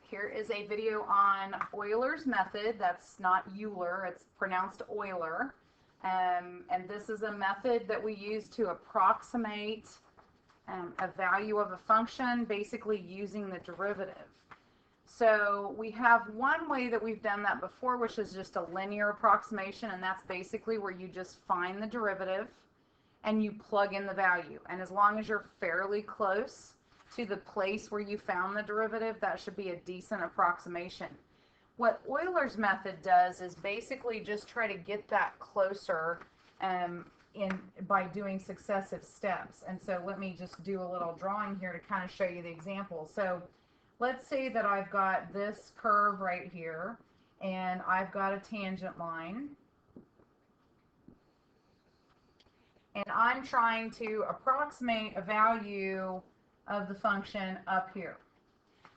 Here is a video on Euler's method. That's not Euler, it's pronounced Euler. And this is a method that we use to approximate a value of a function, basically using the derivative. So we have one way that we've done that before, which is just a linear approximation, and that's basically where you just find the derivative and you plug in the value. And as long as you're fairly close to the place where you found the derivative, that should be a decent approximation. What Euler's method does is basically just try to get that closer by doing successive steps. And so let me just do a little drawing here to kind of show you the example. So let's say that I've got this curve right here, and I've got a tangent line, and I'm trying to approximate a value of the function up here.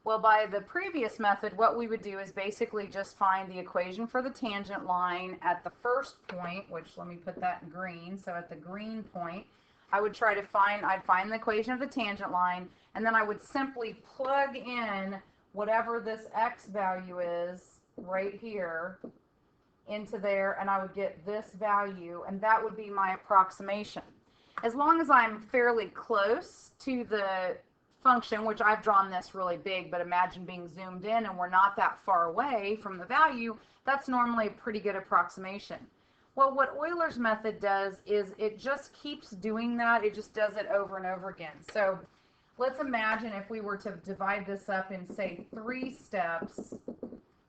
Well, by the previous method, what we would do is basically just find the equation for the tangent line at the first point, which let me put that in green. So at the green point, I would try to I'd find the equation of the tangent line, and then I would simply plug in whatever this x value is right here into there, and I would get this value, and that would be my approximation. As long as I'm fairly close to the function, which I've drawn this really big, but imagine being zoomed in and we're not that far away from the value, that's normally a pretty good approximation. Well, what Euler's method does is it just keeps doing that. It just does it over and over again. So let's imagine if we were to divide this up in, say, 3 steps,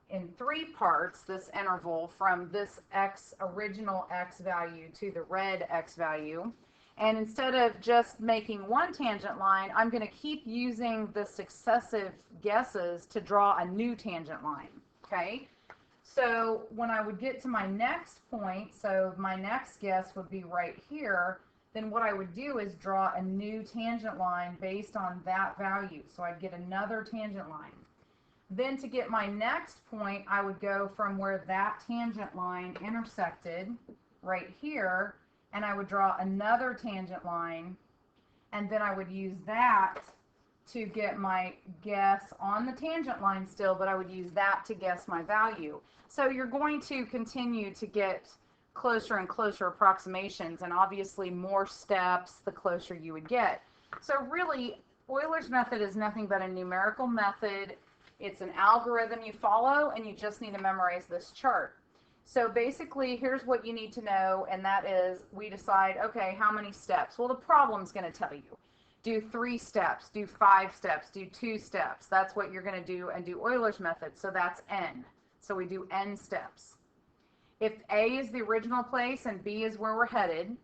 in 3 parts, this interval from this original x value to the red x value. And instead of just making one tangent line, I'm going to keep using the successive guesses to draw a new tangent line, okay? So when I would get to my next point, so my next guess would be right here, then what I would do is draw a new tangent line based on that value. So I'd get another tangent line. Then to get my next point, I would go from where that tangent line intersected right here, and I would draw another tangent line, and then I would use that to get my guess on the tangent line still, but I would use that to guess my value. So you're going to continue to get closer and closer approximations, and obviously more steps the closer you would get. So really, Euler's method is nothing but a numerical method. It's an algorithm you follow, and you just need to memorize this chart. So basically, here's what you need to know, and that is we decide, okay, how many steps? Well, the problem's going to tell you. Do 3 steps, do 5 steps, do 2 steps. That's what you're going to do, and do Euler's method. So that's n. So we do n steps. If A is the original place and B is where we're headed,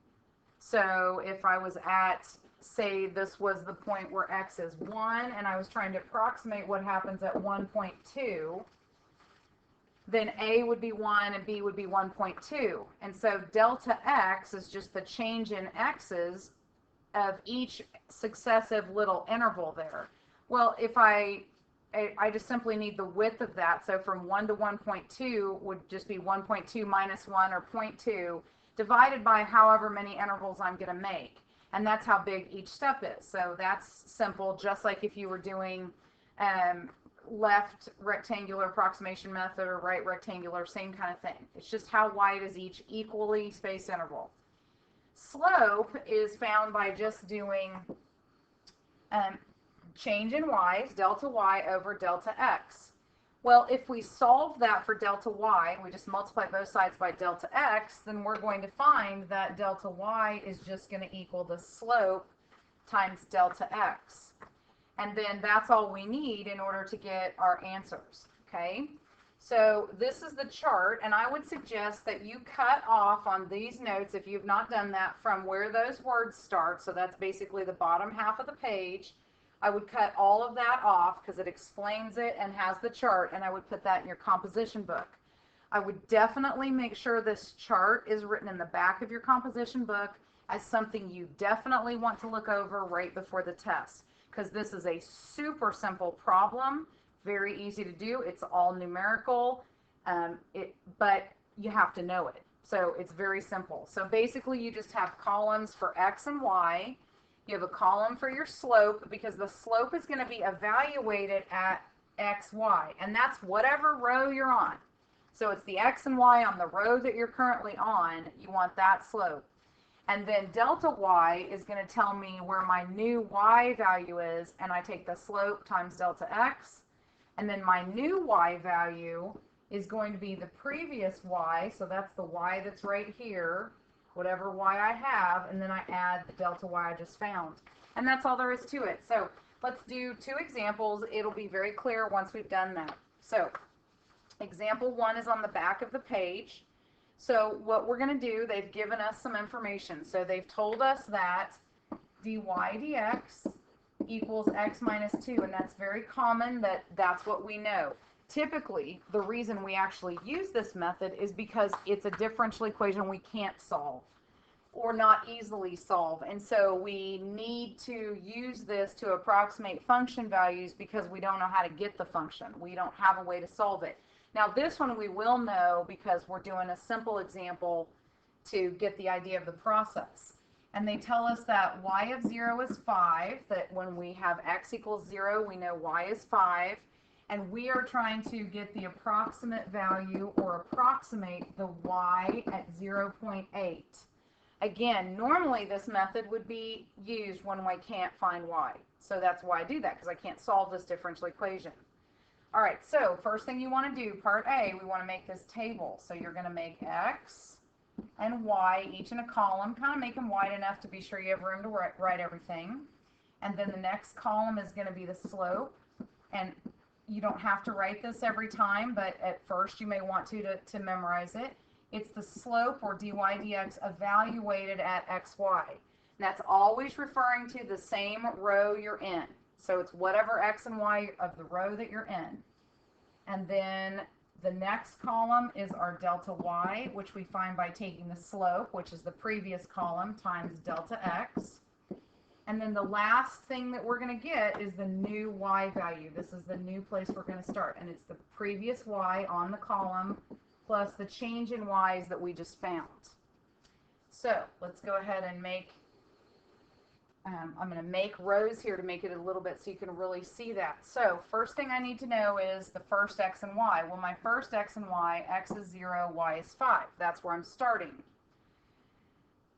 so if I was at, say this was the point where x is 1, and I was trying to approximate what happens at 1.2, then A would be 1 and B would be 1.2. And so delta x is just the change in x's of each successive little interval there. Well, if I just simply need the width of that, so from 1 to 1.2 would just be 1.2 minus 1, or 0.2, divided by however many intervals I'm going to make. And that's how big each step is. So that's simple, just like if you were doing left rectangular approximation method or right rectangular, same kind of thing. It's just how wide is each equally spaced interval. Slope is found by just doing change in y, delta y over delta x. Well, if we solve that for delta y, we just multiply both sides by delta x, then we're going to find that delta y is just going to equal the slope times delta x. And then that's all we need in order to get our answers, okay? So this is the chart, and I would suggest that you cut off on these notes, if you've not done that, from where those words start. So that's basically the bottom half of the page. I would cut all of that off because it explains it and has the chart, and I would put that in your composition book. I would definitely make sure this chart is written in the back of your composition book as something you definitely want to look over right before the test, because this is a super simple problem, very easy to do. It's all numerical, but you have to know it. So it's very simple. So basically you just have columns for x and y. You have a column for your slope, because the slope is going to be evaluated at xy, and that's whatever row you're on. So it's the x and y on the row that you're currently on. You want that slope. And then delta y is going to tell me where my new y value is, and I take the slope times delta x. And then my new y value is going to be the previous y, so that's the y that's right here, whatever y I have, and then I add the delta y I just found. And that's all there is to it. So let's do 2 examples. It'll be very clear once we've done that. So example 1 is on the back of the page. So what we're going to do, they've given us some information. So they've told us that dy dx equals x minus 2, and that's very common that that's what we know. Typically, the reason we actually use this method is because it's a differential equation we can't solve or not easily solve, and so we need to use this to approximate function values because we don't know how to get the function. We don't have a way to solve it. Now this one we will know because we're doing a simple example to get the idea of the process. And they tell us that y of 0 is 5, that when we have x equals 0, we know y is 5, and we are trying to get the approximate value or approximate the y at 0.8. Again, normally this method would be used when I can't find y. So that's why I do that, because I can't solve this differential equation. All right, so first thing you want to do, part A, we want to make this table. So you're going to make x and y each in a column, kind of make them wide enough to be sure you have room to write everything. And then the next column is going to be the slope. And you don't have to write this every time, but at first you may want to memorize it. It's the slope, or dy dx, evaluated at xy. And that's always referring to the same row you're in. So it's whatever x and y of the row that you're in. And then the next column is our delta y, which we find by taking the slope, which is the previous column, times delta x. And then the last thing that we're going to get is the new y value. This is the new place we're going to start. And it's the previous y on the column plus the change in y's that we just found. So let's go ahead and make, I'm going to make rows here to make it a little bit so you can really see that. So first thing I need to know is the first x and y. Well, my first x and y, x is 0, y is 5. That's where I'm starting.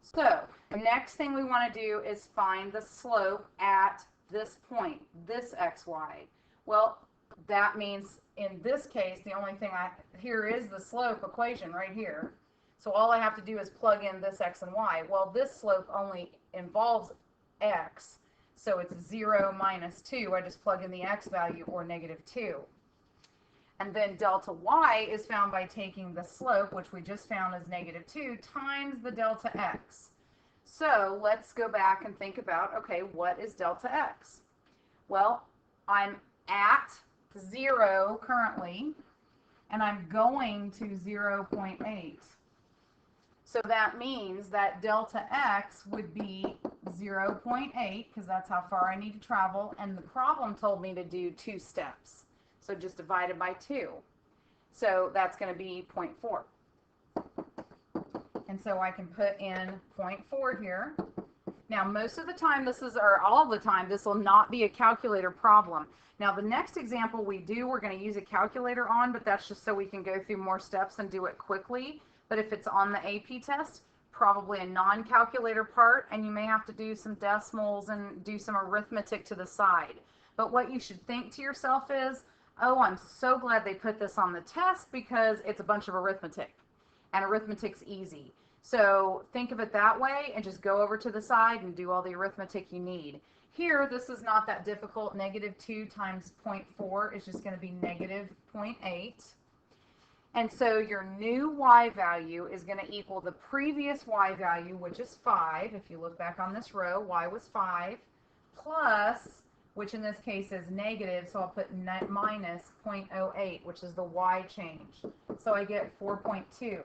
So the next thing we want to do is find the slope at this point, this xy. Well, that means in this case, the only thing here is the slope equation right here. So all I have to do is plug in this x and y. Well, this slope only involves x, so it's 0 minus 2. I just plug in the x value, or negative 2. And then delta y is found by taking the slope, which we just found as negative 2, times the delta x. So let's go back and think about, okay, what is delta x? Well, I'm at 0 currently, and I'm going to 0.8. So that means that delta x would be 0.8, because that's how far I need to travel, and the problem told me to do 2 steps. So just divided by 2. So that's going to be 0.4. And so I can put in 0.4 here. Now most of the time or all the time, this will not be a calculator problem. Now the next example we're going to use a calculator on, but that's just so we can go through more steps and do it quickly. But if it's on the AP test, probably a non-calculator part, and you may have to do some decimals and do some arithmetic to the side. But what you should think to yourself is, oh, I'm so glad they put this on the test because it's a bunch of arithmetic, and arithmetic's easy. So think of it that way and just go over to the side and do all the arithmetic you need. Here, this is not that difficult. Negative 2 times 0.4 is just going to be negative 0.8. And so your new y value is going to equal the previous y value, which is 5. If you look back on this row, y was 5, plus, which in this case is negative, so I'll put minus 0.08, which is the y change. So I get 4.2.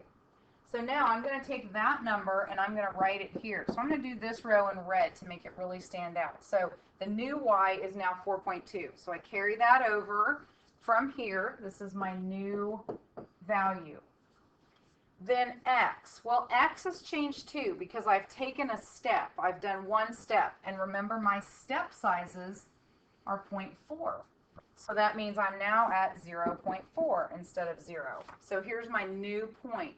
So now I'm going to take that number and I'm going to write it here. So I'm going to do this row in red to make it really stand out. So the new y is now 4.2. So I carry that over from here. This is my new value. Then x. Well, x has changed too because I've taken a step. I've done one step. And remember, my step sizes are 0.4. So that means I'm now at 0.4 instead of 0. So here's my new point.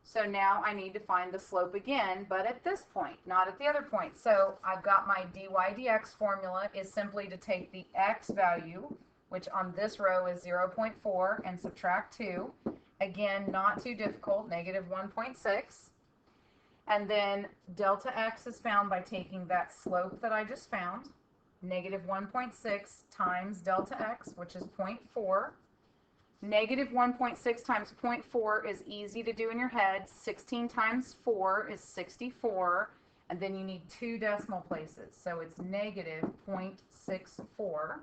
So now I need to find the slope again, but at this point, not at the other point. So I've got my dy dx formula is simply to take the x value, which on this row is 0.4, and subtract 2. Again, not too difficult, negative 1.6. And then delta x is found by taking that slope that I just found, negative 1.6 times delta x, which is 0.4. Negative 1.6 times 0.4 is easy to do in your head. 16 times 4 is 64, and then you need 2 decimal places, so it's negative 0.64.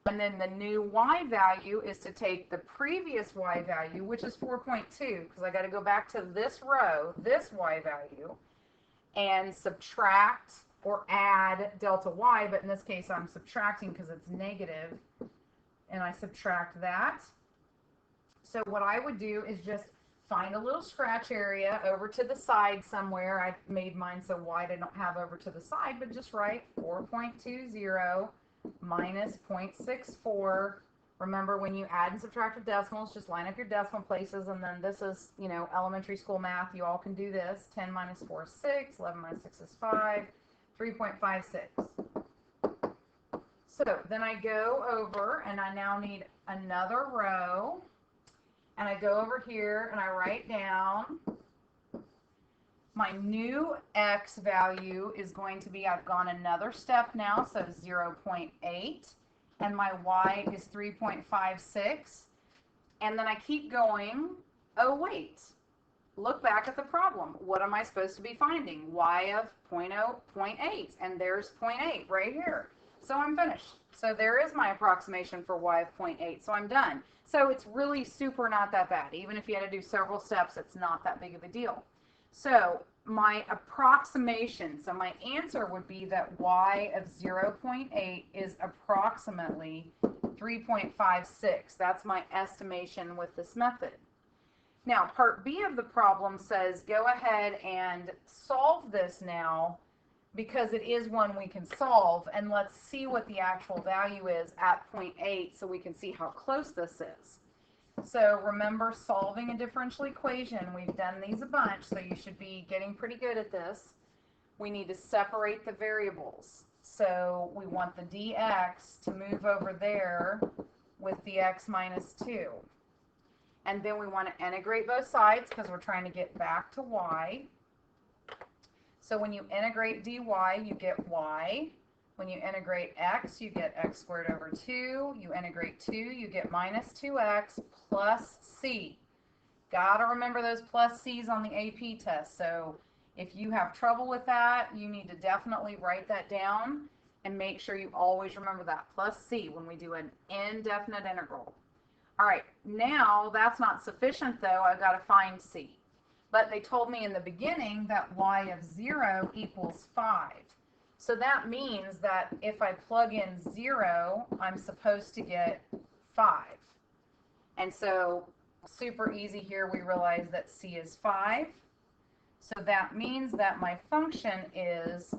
And then the new y value is to take the previous y value, which is 4.2, because I got to go back to this row, this y value, and subtract or add delta y, but in this case I'm subtracting because it's negative, and I subtract that. So what I would do is just find a little scratch area over to the side somewhere. I made mine so wide I don't have over to the side, but just write 4.20 minus 0.64. Remember, when you add and subtract with decimals, just line up your decimal places, and then this is, you know, elementary school math. You all can do this. 10 minus 4 is 6, 11 minus 6 is 5, 3.56. So then I go over, and I now need another row, and I go over here, and I write down my new x value is going to be, I've gone another step now, so 0.8, and my y is 3.56, and then I keep going. Oh wait, look back at the problem. What am I supposed to be finding? Y of 0.8, and there's 0.8 right here. So I'm finished. So there is my approximation for y of 0.8, so I'm done. So it's really super not that bad. Even if you had to do several steps, it's not that big of a deal. So my approximation, so my answer would be that y of 0.8 is approximately 3.56. That's my estimation with this method. Now, part B of the problem says go ahead and solve this now, because it is one we can solve, and let's see what the actual value is at 0.8 so we can see how close this is. So remember, solving a differential equation, we've done these a bunch, so you should be getting pretty good at this. We need to separate the variables. So we want the dx to move over there with the x minus 2. And then we want to integrate both sides because we're trying to get back to y. So when you integrate dy, you get y. When you integrate x, you get x squared over 2. You integrate 2, you get minus 2x plus c. Got to remember those plus c's on the AP test. So if you have trouble with that, you need to definitely write that down and make sure you always remember that plus c when we do an indefinite integral. All right, now that's not sufficient though. I've got to find c. But they told me in the beginning that y of 0 equals 5. So that means that if I plug in 0, I'm supposed to get 5. And so super easy here, we realize that c is 5. So that means that my function is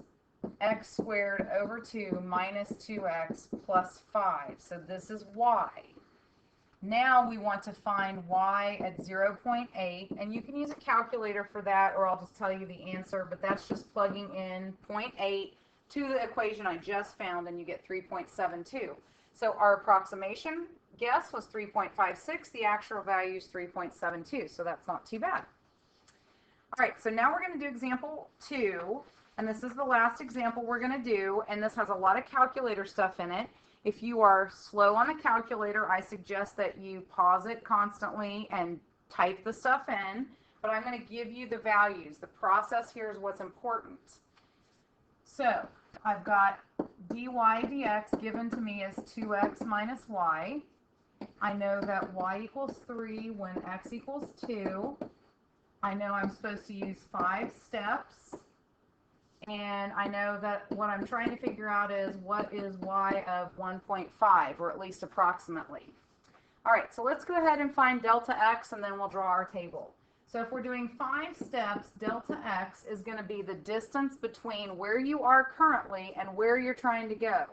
x squared over 2 minus 2x plus 5. So this is y. Now we want to find y at 0.8, and you can use a calculator for that, or I'll just tell you the answer, but that's just plugging in 0.8 to the equation I just found, and you get 3.72. So our approximation guess was 3.56. The actual value is 3.72, so that's not too bad. All right, so now we're going to do example 2, and this is the last example we're going to do, and this has a lot of calculator stuff in it. If you are slow on the calculator, I suggest that you pause it constantly and type the stuff in, but I'm going to give you the values. The process here is what's important. So I've got dy dx given to me as 2x minus y. I know that y equals 3 when x equals 2. I know I'm supposed to use 5 steps. And I know that what I'm trying to figure out is what is y of 1.5, or at least approximately. All right, so let's go ahead and find delta x, and then we'll draw our table. So if we're doing 5 steps, delta x is going to be the distance between where you are currently and where you're trying to go.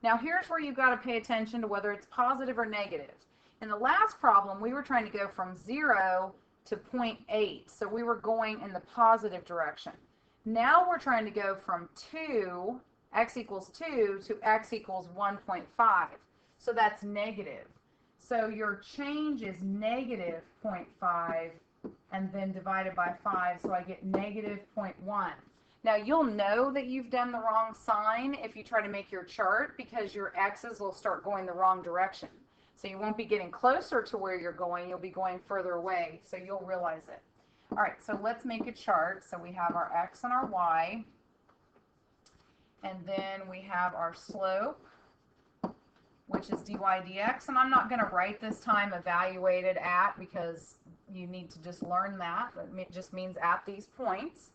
Now here's where you've got to pay attention to whether it's positive or negative. In the last problem, we were trying to go from 0 to 0.8, so we were going in the positive direction. Now we're trying to go from 2, x equals 2, to x equals 1.5. So that's negative. So your change is negative 0.5 and then divided by 5, so I get negative 0.1. Now you'll know that you've done the wrong sign if you try to make your chart, because your x's will start going the wrong direction. So you won't be getting closer to where you're going, you'll be going further away, so you'll realize it. All right, so let's make a chart. So we have our x and our y, and then we have our slope, which is dy dx, and I'm not going to write this time evaluated at, because you need to just learn that. It just means at these points.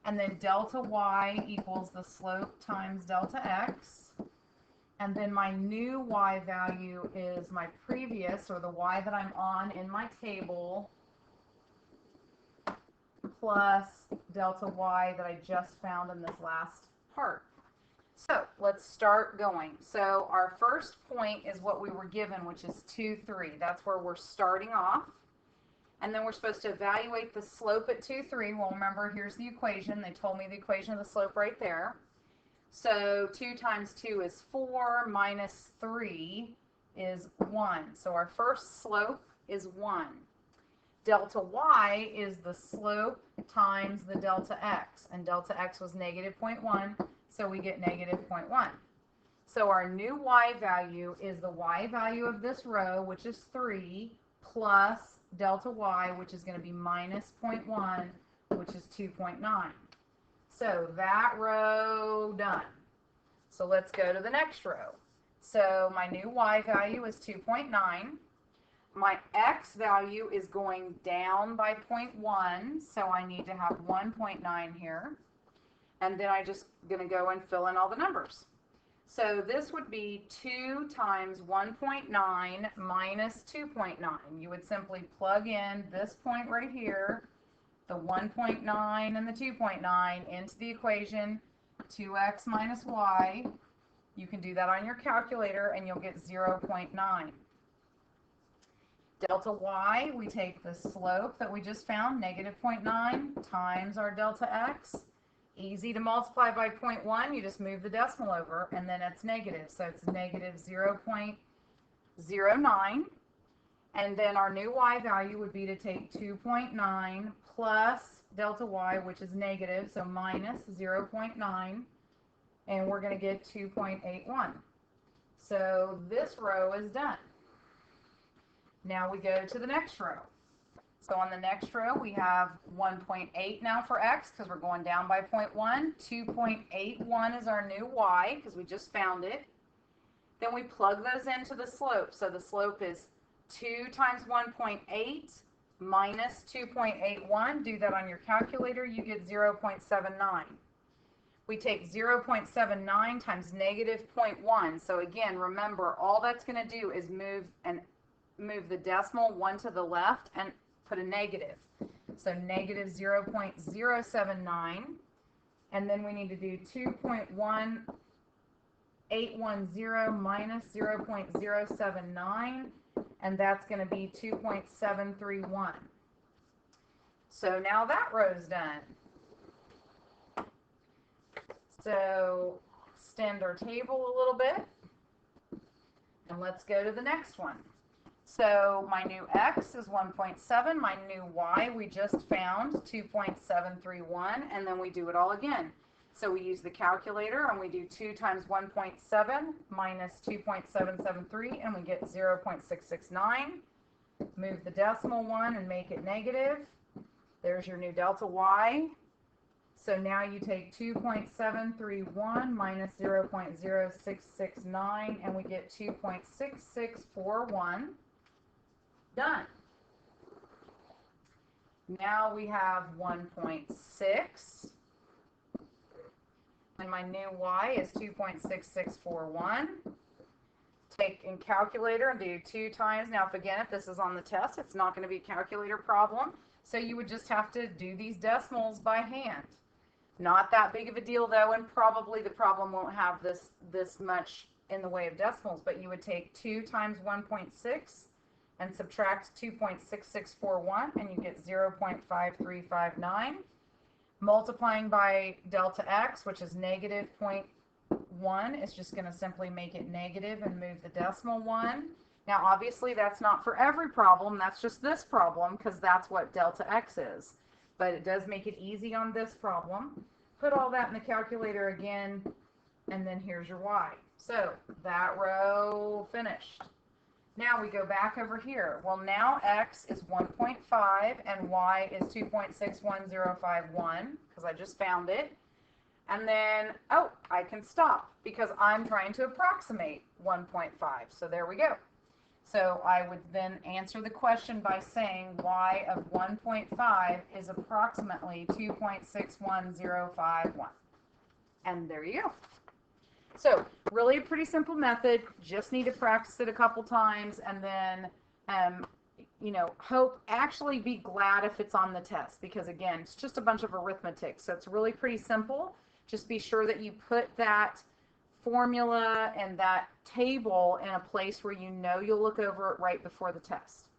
And then delta y equals the slope times delta x. And then my new y value is my previous, or the y that I'm on in my table, plus delta y that I just found in this last part. So let's start going. So our first point is what we were given, which is 2, 3. That's where we're starting off. And then we're supposed to evaluate the slope at 2, 3. Well, remember, here's the equation. They told me the equation of the slope right there. So 2 times 2 is 4, minus 3 is 1. So our first slope is 1. Delta y is the slope times the delta x. And delta x was negative 0.1, so we get negative 0.1. So our new y value is the y value of this row, which is 3, plus delta y, which is going to be minus 0.1, which is 2.9. So that row done. So let's go to the next row. So my new y value is 2.9. My x value is going down by 0.1, so I need to have 1.9 here. And then I just going to go and fill in all the numbers. So this would be 2 times 1.9 minus 2.9. You would simply plug in this point right here, the 1.9 and the 2.9, into the equation, 2x minus y. You can do that on your calculator and you'll get 0.9. Delta y, we take the slope that we just found, negative 0.9, times our delta x. Easy to multiply by 0.1, you just move the decimal over, and then it's negative, so it's negative 0.09. And then our new y value would be to take 2.9 plus delta y, which is negative, so minus 0.9, and we're going to get 2.81. So this row is done. Now we go to the next row. So on the next row, we have 1.8 now for x, because we're going down by 0.1. 2.81 is our new y, because we just found it. Then we plug those into the slope. So the slope is 2 times 1.8 minus 2.81. Do that on your calculator, you get 0.79. We take 0.79 times negative 0.1. So again, remember, all that's going to do is move the decimal 1 to the left and put a negative. So negative 0.079, and then we need to do 2.1810 minus 0.079, and that's going to be 2.731. So now that row's done. So extend our table a little bit, and let's go to the next one. So my new x is 1.7, my new y we just found 2.731, and then we do it all again. So we use the calculator and we do 2 times 1.7 minus 2.773, and we get 0.669. Move the decimal 1 and make it negative. There's your new delta y. So now you take 2.731 minus 0.0669, and we get 2.6641. Done. Now we have 1.6, and my new y is 2.6641. Take in calculator and do 2 times. Now, if this is on the test, it's not going to be a calculator problem, so you would just have to do these decimals by hand. Not that big of a deal though, and probably the problem won't have this much in the way of decimals, but you would take 2 times 1.6 and subtract 2.6641, and you get 0.5359. Multiplying by delta x, which is negative 0.1, is just going to simply make it negative and move the decimal 1. Now, obviously, that's not for every problem. That's just this problem because that's what delta x is. But it does make it easy on this problem. Put all that in the calculator again, and then here's your y. So that row finished. Now we go back over here. Well, now x is 1.5 and y is 2.61051 because I just found it. And then, oh, I can stop because I'm trying to approximate 1.5. So there we go. So I would then answer the question by saying y of 1.5 is approximately 2.61051. And there you go. So really a pretty simple method. Just need to practice it a couple times and then, actually be glad if it's on the test because, again, it's just a bunch of arithmetic. So it's really pretty simple. Just be sure that you put that formula and that table in a place where you know you'll look over it right before the test.